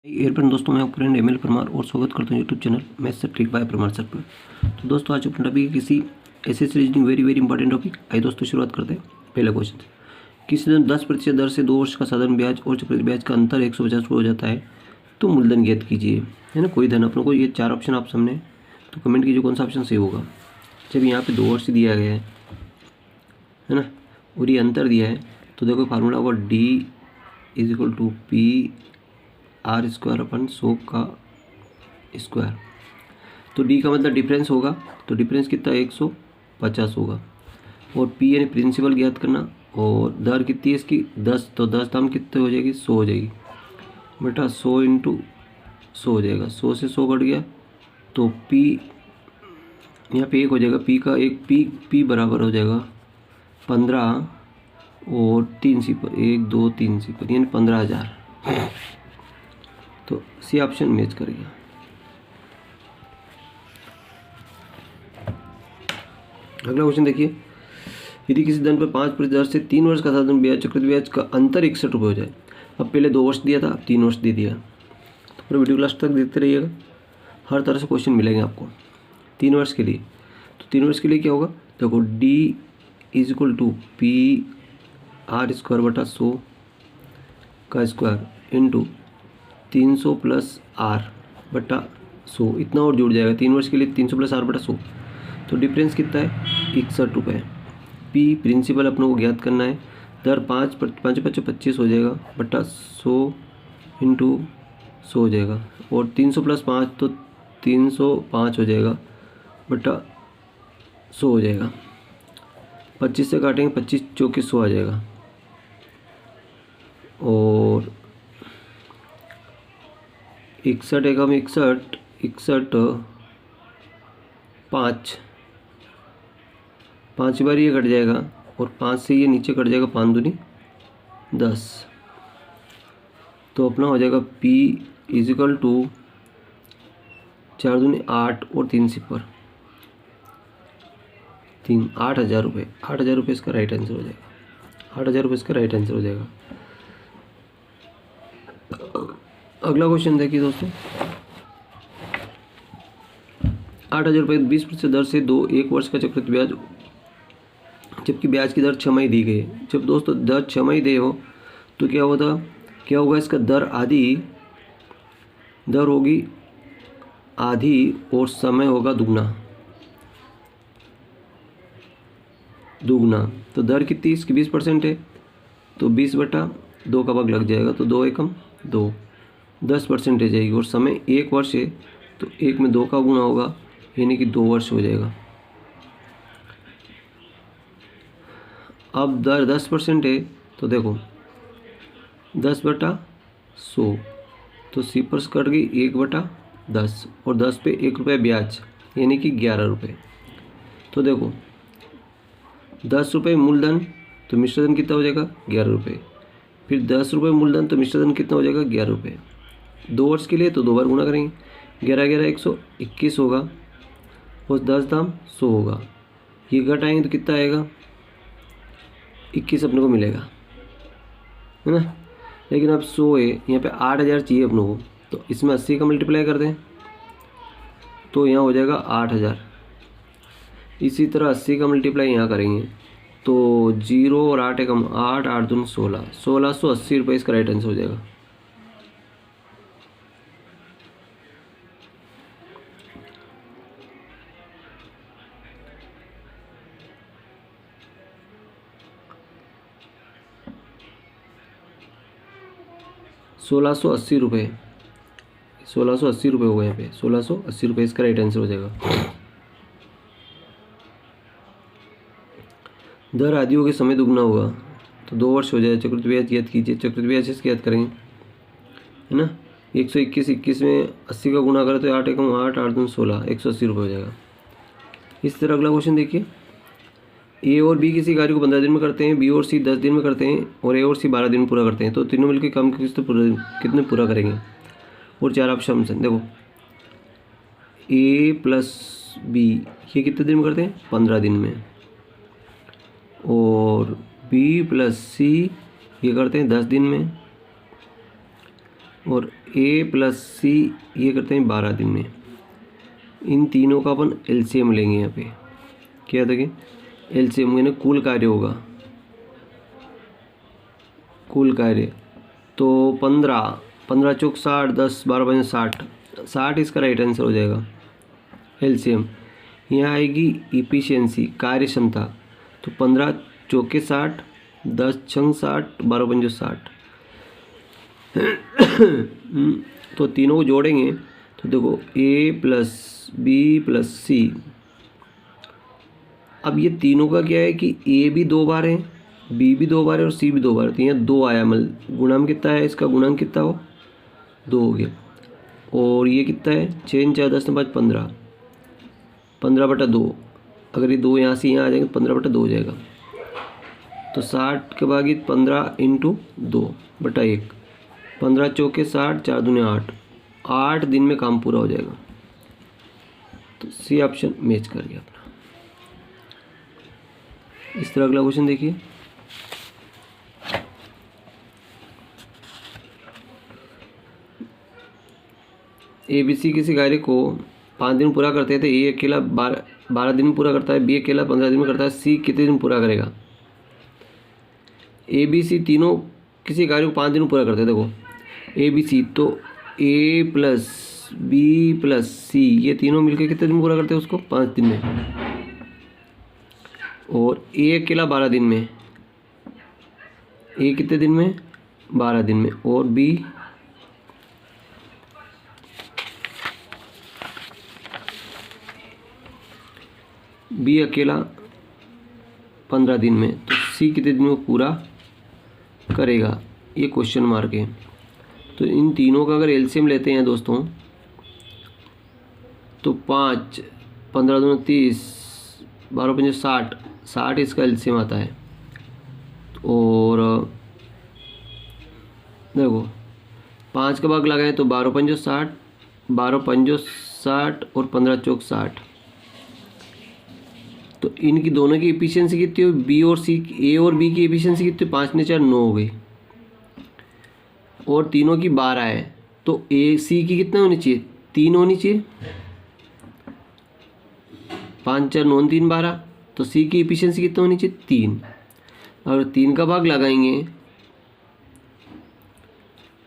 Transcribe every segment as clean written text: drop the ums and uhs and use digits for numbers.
एयरपेन दोस्तों, मैं friend ML Parmar और स्वागत करता हूँ यूट्यूब चैनल मैथ्स से ट्रिक बाय परमार सर पर। तो दोस्तों आज अपना टॉपिक है किसी ऐसे रीजनिंग वेरी इंपॉर्टेंट टॉपिक। आइए दोस्तों शुरुआत करते हैं। पहला क्वेश्चन, किसी दिन 10% दर से 2 वर्ष का साधारण ब्याज और चक्रवृद्धि ब्याज का अंतर 150 हो जाता है तो मूलधन ज्ञात कीजिए, है ना। कोई धन अपनों को, ये 4 ऑप्शन आप सामने, तो कमेंट कीजिए कौन सा ऑप्शन सही होगा। जब यहाँ पे 2 वर्ष दिया गया है ना, और ये अंतर दिया है, तो देखो फार्मूला होगा D = P R² अपन 100 का स्क्वायर। तो D का मतलब डिफरेंस होगा, तो डिफरेंस कितना 150 होगा। और P यानी प्रिंसिपल ज्ञात करना, और दर कितनी है इसकी 10, तो 10 दाम कितने हो जाएगी 100 हो जाएगी बेटा। 100 × 100 हो जाएगा, 100 से 100 कट गया तो P यहाँ पे 1 हो जाएगा। P का एक P बराबर हो जाएगा 15 और 3 सिफर, 1 2 3 सिफर, यानी 15,000। तो सी ऑप्शन मैच करेगा। अगला क्वेश्चन देखिए, यदि किसी धन पर 5% दर से 3 वर्ष का साधारण ब्याज चक्रवृद्धि ब्याज का अंतर 61 रुपये हो जाए। अब पहले 2 वर्ष दिया था, अब 3 वर्ष दे दिया। तो पूरा वीडियो लास्ट तक देखते रहिएगा, हर तरह से क्वेश्चन मिलेंगे आपको 3 वर्ष के लिए। तो 3 वर्ष के लिए क्या होगा, देखो D = P R² बटा 100 का स्क्वायर इंटू 300 + R बटा 100, इतना और जुड़ जाएगा। 3 वर्ष के लिए 300 + R बटा 100, तो डिफरेंस कितना है 61 रुपये। P प्रिंसिपल अपनों को ज्ञात करना है, दर 5 5 5 25 हो जाएगा बटा 100 × 100 हो जाएगा, और 300 + 5 तो 305 हो जाएगा बटा 100 हो जाएगा। 25 से काटेंगे 25 × 4 = 100 आ जाएगा, और 61 एकम 61 5 बार ये कट जाएगा, और 5 से ये नीचे कट जाएगा, 5 दूनी 10। तो अपना हो जाएगा P = 4 दूनी 8 और 3 सिफर 3, 8,000 रुपये। 8,000 रुपये इसका राइट आंसर हो जाएगा। 8,000 रुपये इसका राइट आंसर हो जाएगा। अगला क्वेश्चन देखिए दोस्तों, 8,000 रुपये 20% दर से 1 वर्ष का चक्रवृद्धि ब्याज, जबकि ब्याज की दर 6 माही दी गई है। जब दोस्तों दर 6 माही दे हो तो क्या होगा इसका दर होगी आधी और समय होगा दुगना। तो दर कितनी इसकी 20% है, तो 20/2 का भाग लग जाएगा, तो 2 एकम 2, 10% जाएगी। और समय 1 वर्ष है, तो 1 में 2 का गुना होगा, यानी कि 2 वर्ष हो जाएगा। अब दर 10% है, तो देखो 10/100, तो सिफर कट गई 1/10, और 10 पे 1 रुपये ब्याज, यानी कि 11 रुपये। तो देखो 10 रुपये मूलधन, तो मिश्रधन कितना हो जाएगा 11 रुपये। फिर 10 रुपये मूलधन, तो मिश्रधन कितना हो जाएगा 11 रुपये। 2 वर्ष के लिए तो 2 बार गुना करेंगे, 11 11 121 होगा, और 10 दाम 100 होगा। ये घटाएंगे तो कितना आएगा 21 अपने को मिलेगा, है ना। लेकिन अब 100 है, यहाँ पे 8,000 चाहिए अपने को, तो इसमें 80 का मल्टीप्लाई कर दें तो यहाँ हो जाएगा 8,000। इसी तरह 80 का मल्टीप्लाई यहाँ करेंगे तो 0 और 8 एकम 8, 8 दूनी 16, 1680 रुपये इसका राइट आंसर हो जाएगा। ₹1680 हो गए यहाँ पे, 1680 रुपये इसका राइट आंसर हो जाएगा। दर आदियों के समय दुगना होगा, तो 2 वर्ष हो जाए। चक्रवृद्धि ब्याज ज्ञात कीजिए, चक्रवृद्धि ब्याज इसके याद करेंगे, है ना। 121 में 80 का गुना करें तो 8 एकम 8, 8 दूनी 16, 180 रुपये हो जाएगा। इस तरह अगला क्वेश्चन देखिए, ए और बी किसी कार्य को 15 दिन में करते हैं, बी और सी 10 दिन में करते हैं, और ए और सी 12 दिन में पूरा करते हैं। तो तीनों मिलकर काम कितने पूरा करेंगे, और 4 ऑप्शन देखो, ए + बी ये कितने दिन में करते हैं 15 दिन में, और बी + सी ये करते हैं 10 दिन में, और ए प्लस सी ये करते हैं 12 दिन में। इन तीनों का अपन एलसीएम लेंगे। यहाँ पे क्या देखें, एलसीएम यानी कुल कार्य होगा, कुल कार्य। तो 15 चौक 60, 10 12 5 60 इसका राइट आंसर हो जाएगा एलसीएम। यहाँ आएगी इफिशियंसी, कार्य क्षमता। तो 15 चौके 60, 10 छंग 60, 12 पंजो 60। तो तीनों को जोड़ेंगे तो देखो ए प्लस बी प्लस सी। अब ये तीनों का क्या है कि ए भी 2 बार है, बी भी 2 बार है और सी भी 2 बार है। तो यहाँ 2 आया, मतलब गुणांक कितना है, इसका गुणांक कितना हो 2 हो गया। और ये कितना है 6 4 10 5 15, 15/2। अगर ये 2 यहाँ से यहाँ आ जाएंगे 15/2 हो जाएगा। तो 60 के भागित 15 × 2/1, 15 चौके 60, 4 दूने 8, 8 दिन में काम पूरा हो जाएगा। तो सी ऑप्शन मैच कर गया अपना। इस तरह अगला क्वेश्चन देखिए। ABC किसी कार्य को 5 दिन पूरा करते हैं तो ए अकेला 12 दिन में पूरा करता है, बी अकेला 15 दिन में करता है, सी कितने दिन पूरा करेगा। ABC तीनों किसी कार्य को 5 दिन में पूरा करते हैं। देखो ABC तो ए प्लस बी प्लस सी ये तीनों मिलकर कितने दिन में पूरा करते हैं उसको 5 दिन में। और ए अकेला 12 दिन में, ए कितने दिन में 12 दिन में। और बी अकेला 15 दिन में। तो सी कितने दिन में पूरा करेगा, ये क्वेश्चन मार्क है। तो इन तीनों का अगर एलसीएम लेते हैं दोस्तों तो 5, 15 दूनी 30, 12 पंजे 60, 60 इसका एलसीएम आता है। और देखो 5 का भाग लगाएं तो 12 पंजो 60, 12 पंजो 60 और 15 चौक 60। तो इनकी दोनों की एफिशिएंसी कितनी हो, बी और सी, ए और बी की एफिशिएंसी कितनी, 5 ने 4 9 हो गई। और तीनों की 12 है तो ए सी की कितना होनी चाहिए, 3 होनी चाहिए। 5 4 9 3 12। तो सी की एफिशिएंसी कितना होनी चाहिए 3। और 3 का भाग लगाएंगे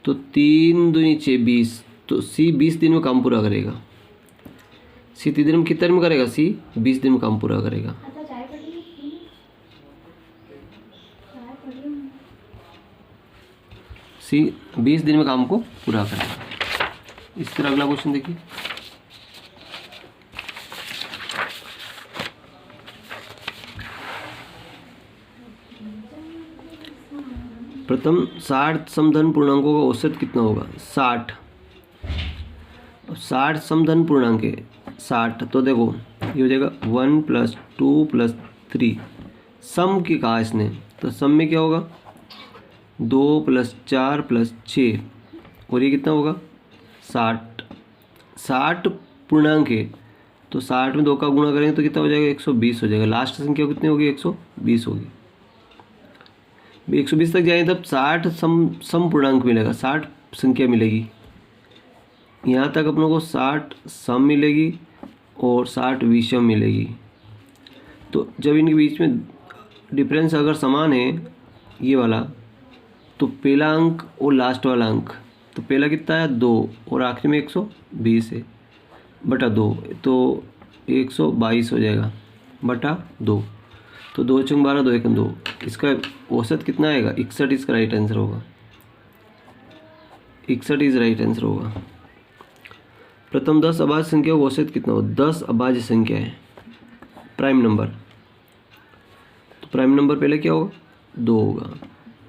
तो 3 दूनी 6 20। तो सी 20 दिन में काम पूरा करेगा। सी 3 दिन में कितने दिन में करेगा, सी 20 दिन में काम पूरा करेगा। सी 20 दिन में काम को पूरा करेगा। इस तरह अगला क्वेश्चन देखिए। प्रथम 60 समधन पूर्णांकों का औसत कितना होगा 60। अब 60 समधन पूर्णांक है 60। तो देखो ये हो जाएगा 1 + 2 + 3। सम की कहा इसने, तो सम में क्या होगा 2 + 4 + 6। और ये कितना होगा 60। 60 पूर्णांक है तो 60 में 2 का गुणा करेंगे तो कितना हो जाएगा 120 हो जाएगा। लास्ट संख्या कितनी होगी 120 होगी। 120 तक जाएंगे तब 60 सम पूर्णांक मिलेगा, 60 संख्या मिलेगी। यहाँ तक अपनों को 60 सम मिलेगी और 60 विषम मिलेगी। तो जब इनके बीच में डिफरेंस अगर समान है ये वाला, तो पहला अंक और लास्ट वाला अंक, तो पहला कितना है 2 और आखिरी में 120 है बटा 2, तो 122 हो जाएगा बटा 2। तो 2 × 12 2 × 2। इसका औसत कितना आएगा 61। इसका राइट आंसर होगा 61 इज राइट आंसर होगा। प्रथम 10 अभाज्य संख्या का औसत कितना होगा। 10 अभाज्य संख्या है प्राइम नंबर। तो प्राइम नंबर पहले क्या होगा 2 होगा,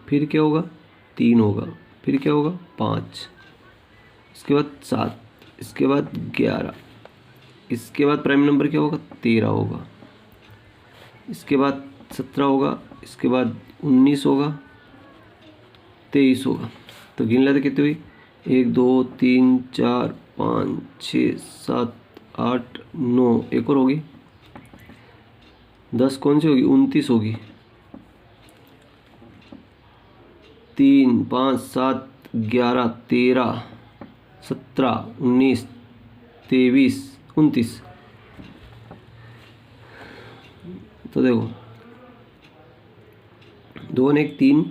फिर क्या होगा 3 होगा, फिर क्या होगा 5, इसके बाद 7, इसके बाद 11, इसके बाद प्राइम नंबर क्या होगा 13 होगा, इसके बाद 17 होगा, इसके बाद 19 होगा, 23 होगा। तो गिन लेते कितनी हुई 1 2 3 4 5 6 7 8 9। एक और होगी 10 कौन सी होगी 29 होगी। 3 5 7 11 13 17, 19, 23, 29। तो देखो 2 ने 1 3,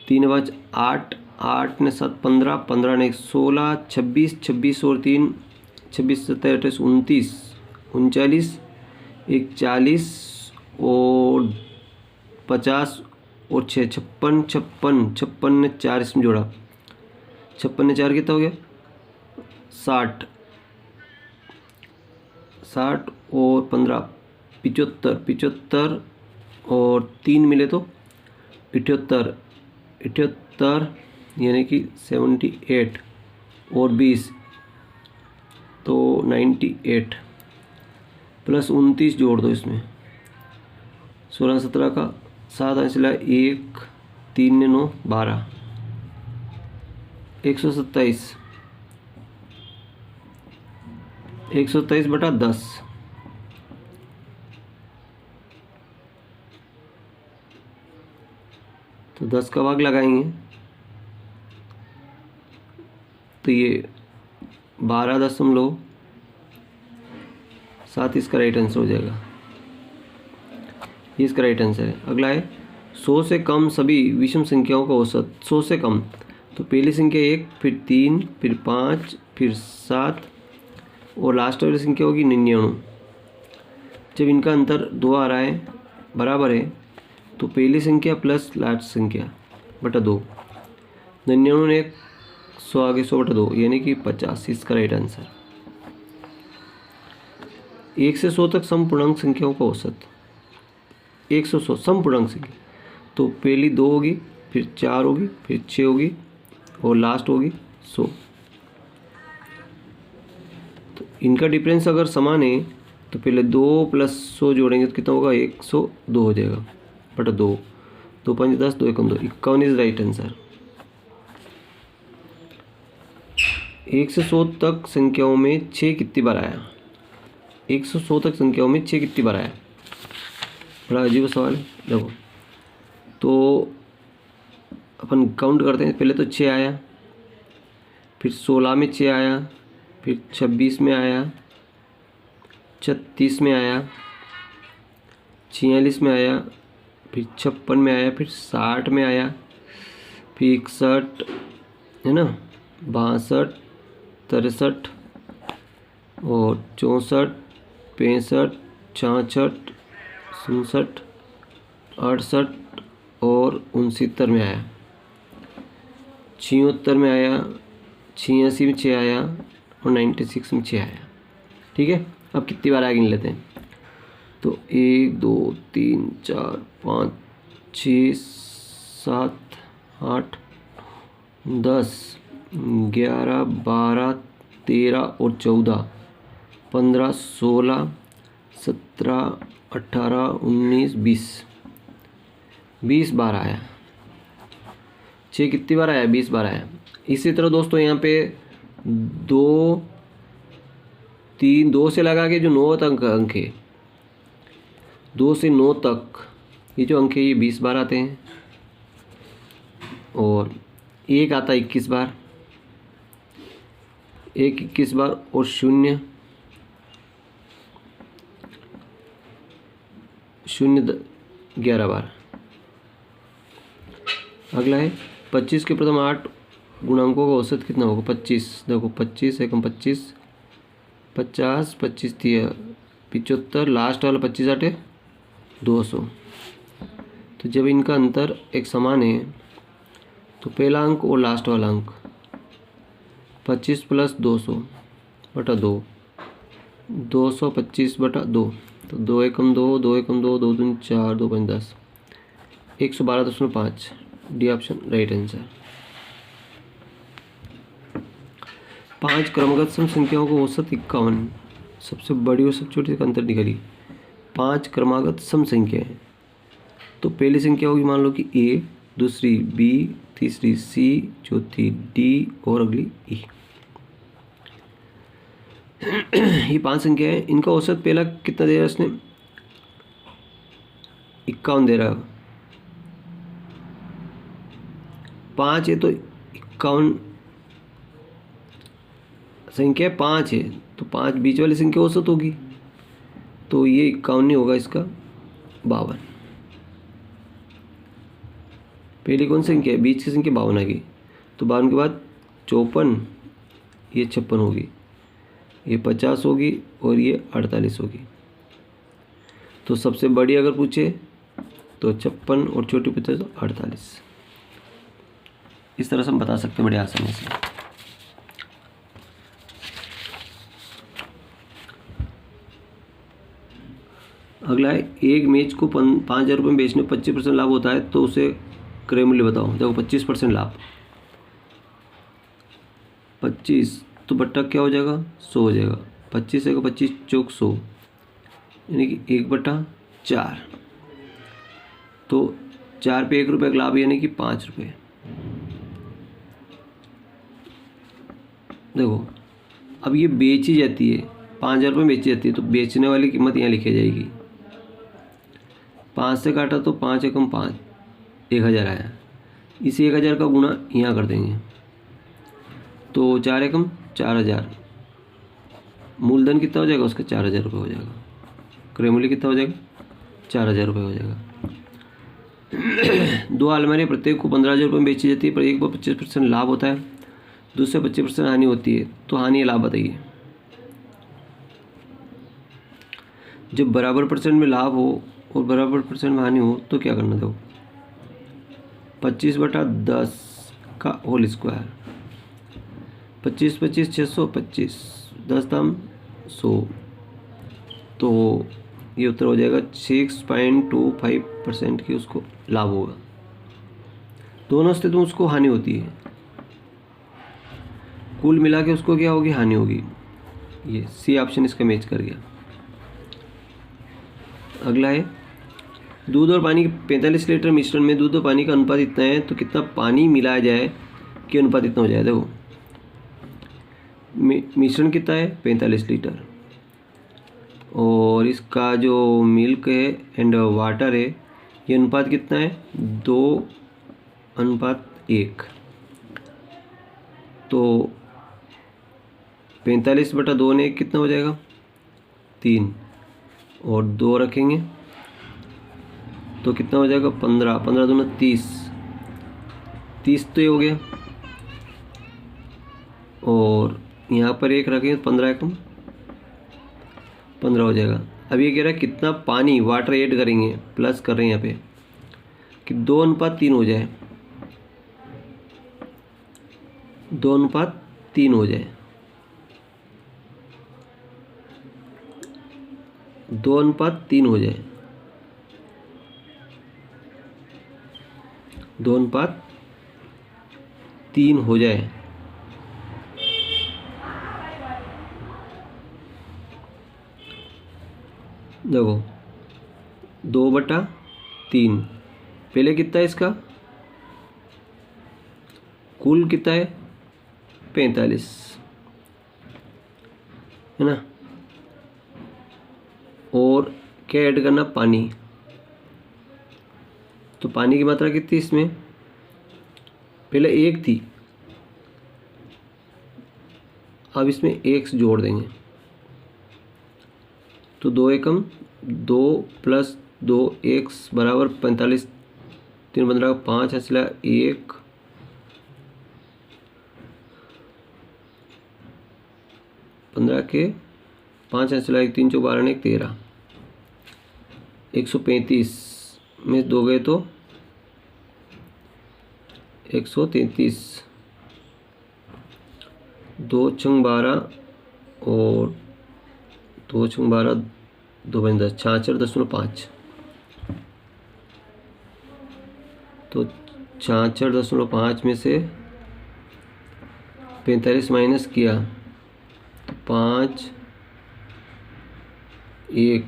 3 5 8, 8 ने 7 15, 15 ने 1 16, 26, 26 और 3 26 27 28 29, 39, 1 40 और 50 और 6 56, 56, 56 ने 4 इसमें जोड़ा, 56 ने 4 कितना हो गया 60, 60 और 15 75, 75 और 3 मिले तो 78, 78 यानी कि 78 और 20 तो 98 प्लस 29 जोड़ दो इसमें, 16 17 का 7 आने चला 1 3 ने 9 12, 127, 127 बटा 10, तो 10 का भाग लगाएंगे तो ये 12.7 इसका राइट आंसर हो जाएगा। ये इसका राइट आंसर है। अगला है 100 से कम सभी विषम संख्याओं का औसत। 100 से कम तो पहली संख्या 1, फिर 3, फिर 5, फिर 7 और लास्ट वाली संख्या होगी 99। जब इनका अंतर 2 आ रहा है बराबर है तो पहली संख्या प्लस लास्ट संख्या बटा 2, 99 ने 100 आगे 100 बटा 2 यानी कि 50 इसका राइट आंसर। 1 से 100 तक समपूर्णांक संख्याओं का औसत। 1 से 100 समपूर्णांक संख्या तो पहली 2 होगी, फिर 4 होगी, फिर 6 होगी और लास्ट होगी 100। तो इनका डिफरेंस अगर समान है तो पहले 2 + 100 जोड़ेंगे तो कितना होगा 102 हो जाएगा बटा 2, 2 5 10, 2 1 2, 51 इज राइट आंसर। 1 से 100 तक संख्याओं में 6 कितनी बार आया। 1 से 100 तक संख्याओं में 6 कितनी बार आया, बड़ा अजीब सवाल है। देखो तो अपन काउंट करते हैं। पहले तो 6 आया, फिर 16 में 6 आया, फिर 26 में आया, 36 में आया, 46 में आया, फिर 56 में आया, फिर 60 में आया, फिर 61 है ना, 62, 63 और 64, 65, 66, 67, 68 और 69 में आया, 76 में आया, 86 में 6 आया और 96 में 6 आया। ठीक है, अब कितनी बार आगे गिन लेते हैं। तो 1 2 3 4 5 6 7 8 10 11 12 13 और 14 15 16 17 18 19 20 बार आया। 6 कितनी बार आया 20 बार आया। इसी तरह दोस्तों यहाँ पे 2 3 2 से लगा के जो 9 तक अंक है, 2 से 9 तक ये जो अंक है ये 20 बार आते हैं और 1 आता है 21 बार, 1 21 बार और 0 11 बार। अगला है 25 के प्रथम 8 गुणांकों का औसत कितना होगा। 25 देखो 25 एकम 25 50 25 75 लास्ट वाला 25 8 200। तो जब इनका अंतर एक समान है तो पहला अंक और लास्ट वाला अंक 25 + 200 बटा 2, 225 बटा 2 तो 2 एकम 2 2 एकम 2 2 दूनी 4 2 5 10 112.5 डी ऑप्शन राइट आंसर। 5 क्रमगत सम संख्याओं को औसत 51, सबसे बड़ी और सबसे छोटी का अंतर निकालिए। 5 क्रमागत सम संख्या है तो पहली संख्या होगी मान लो कि ए, दूसरी बी, तीसरी सी, चौथी डी और अगली ई। ये 5 संख्या है, इनका औसत पहला कितना दे रहा है इसने 51 दे रहा है। 5 है तो 51 संख्या 5 है तो 5 बीच वाली संख्या औसत होगी, तो ये 51 नहीं होगा, इसका 52। पहली कौन सी संख्या है, बीच की संख्या 52 आ गई, तो 52 के बाद 54, ये 56 होगी, ये 50 होगी और ये 48 होगी। तो सबसे बड़ी अगर पूछे तो 56 और छोटी पूछे तो 48। इस तरह से हम बता सकते हैं बड़े आसानी से। अगला है, एक मैच को 5,000 रुपये में बेचने 25% लाभ होता है तो उसे क्रय मूल्य बताओ। देखो 25% लाभ, 25 तो बट्टा क्या हो जाएगा, 100 हो जाएगा। 25 है 25 चौक 100, यानी कि 1/4। तो 4 पे 1 रुपये का लाभ यानी कि 5 रुपये। देखो अब ये बेची जाती है, 5,000 रुपये में बेची जाती है, तो बेचने वाली कीमत यहाँ लिखी जाएगी। 5 से काटा तो 5 एकम 5, 1,000 आया। इसी 1,000 का गुणा यहाँ कर देंगे तो 4 एकम 4,000। मूलधन कितना हो जाएगा उसका, 4,000 रुपये हो जाएगा। क्रय मूल्य कितना हो जाएगा, 4,000 रुपये हो जाएगा। 2 अलमारियाँ प्रत्येक को 15,000 रुपये में बेची जाती है, पर एक पर 25% लाभ होता है, दूसरे 25% हानि होती है, तो हानि या लाभ बताइए। जब बराबर परसेंट में लाभ हो और बराबर परसेंट में हानि हो तो क्या करना, दो 25/10 का होल स्क्वायर। 25 25 625, 10 दाम 100, तो ये उत्तर हो जाएगा 6.25% की उसको लाभ होगा। दोनों से तो उसको हानि होती है, कुल मिला के उसको क्या होगी, हानि होगी। ये सी ऑप्शन इसका मैच कर गया। अगला है, दूध और पानी के 45 लीटर मिश्रण में दूध और पानी का अनुपात इतना है तो कितना पानी मिलाया जाए कि अनुपात इतना हो जाए। देखो मिश्रण कितना है, 45 लीटर, और इसका जो मिल्क है एंड वाटर है ये अनुपात कितना है, 2:1। तो 45/2 ने कितना हो जाएगा, 3, और 2 रखेंगे तो कितना हो जाएगा, 15, 15 दूना 30, 30 तो ये हो गया, और यहाँ पर 1 रखेंगे तो 15 एकम 15 हो जाएगा। अब ये कह रहा है कितना पानी वाटर ऐड करेंगे, प्लस कर रहे हैं यहाँ पे कि 2:3 हो जाए, 2:3 हो जाए, 2:3 हो जाए, 2:3 हो जाए। देखो 2/3, पहले कितना है इसका, कुल कितना है 45 है ना, और क्या ऐड करना, पानी। तो पानी की मात्रा कितनी इसमें, पहले 1 थी, अब इसमें 1 जोड़ देंगे तो 2 एकम 2 + 2 1 बराबर 45, 3 15 5 हंसला 1, 15 के 5 हंसला 1, 3 चौक 12 1 13, 135 में 2 गए तो 133, 2 छंग 12 और 2 छंग 12, 2 × 10, 66.5। तो 66.5 में से 45 माइनस किया तो 5 1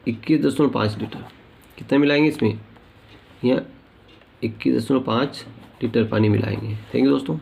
21.5 लीटर। कितना मिलाएंगे इसमें, यहाँ 21.5 लीटर पानी मिलाएंगे। थैंक यू दोस्तों।